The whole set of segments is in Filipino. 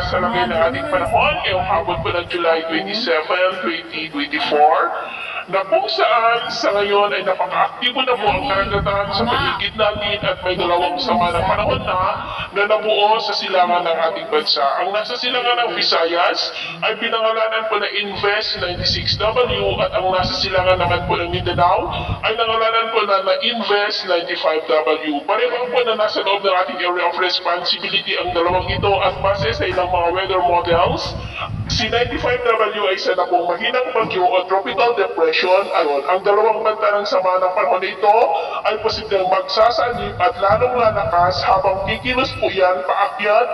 sa lagay ng ating panahon, ngayong hapon po ng July 27, 2024, na kung saan sa ngayon ay napaka-aktibo na po ang karagatan sa paligid natin at may dalawang sama ng panahon na nabuo sa silangan ng ating bansa. Ang nasa silangan ng Visayas ay pinangalanan po na Invest 96W at ang nasa silangan naman po ng Mindanao ay nangalanan po na Invest 95W. Pareho po na nasa loob ng ating area of responsibility ang dalawang ito at base sa ilang mga weather models, si 95W ay isa na pong mahinang bagyo o tropical depression. Ayon, ang dalawang banta ng sama ng panahon ito ay posibleng magsasanib at lalong lalakas habang kikilos po yan paakyat,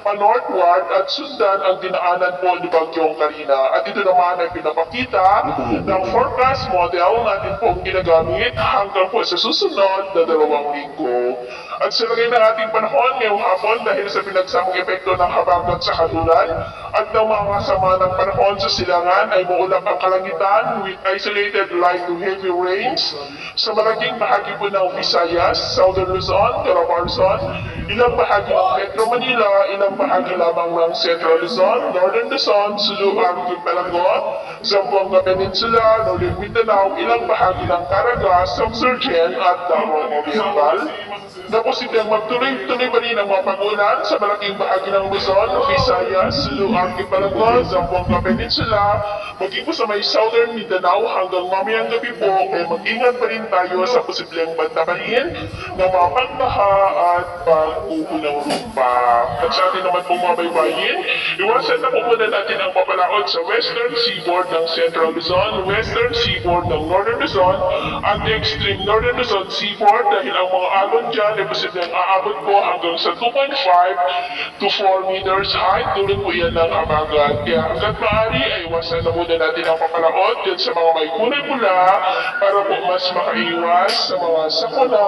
pa-northward at sundan ang dinaanan po ni Bagyong Karina. At ito naman ay pinapakita ng forecast model natin pong ginagamit hanggang po sa susunod na 2 linggo. At sa lagay ng ating panahon ngayong hapon dahil sa pinagsamang epekto ng habagat sa kanluran at ng mga sama ng panahon sa silangan ay maulap ang kalangitan with isolated light to heavy rains sa malaking bahagi po ng Visayas, Southern Luzon, Calabarzon, ilang bahagi ng Metro Manila, ilang bahagi lamang ng Central Luzon, Northern Luzon, Sulu, Arco, Palagot, Zamboanga Peninsula, Northern Mindanao, ilang bahagi ng Caraga, Subsurgen at Davao Oriental, na posibleng magtuloy-tuloy pa rin ang mga pag-ulan sa malaking bahagi ng Luzon, Visayas, Sulu, Archipelago, Zamboanga Peninsula, maging po sa may Southern Mindanao hanggang mamayang gabi po, kaya mag-ingat pa rin tayo sa posibleng bantabahin ng mga pagbaha at pag-uunang rumpa. At sa atin naman pong mga baybayin, iwasan na po muna natin ang papalaot sa Western Seaboard ng Central Luzon, Western Seaboard ng Northern Luzon, at the extreme Northern Luzon Seaboard dahil ang mga alon dyan ay posibleng aabot po hanggang sa 2.5 to 4 meters high during po yan ng habagat. Kaya hanggat maaari ay iwasan na muna natin ang papalaot dyan sa mga may kulay pula para po mas makaiwas sa mga sakuna.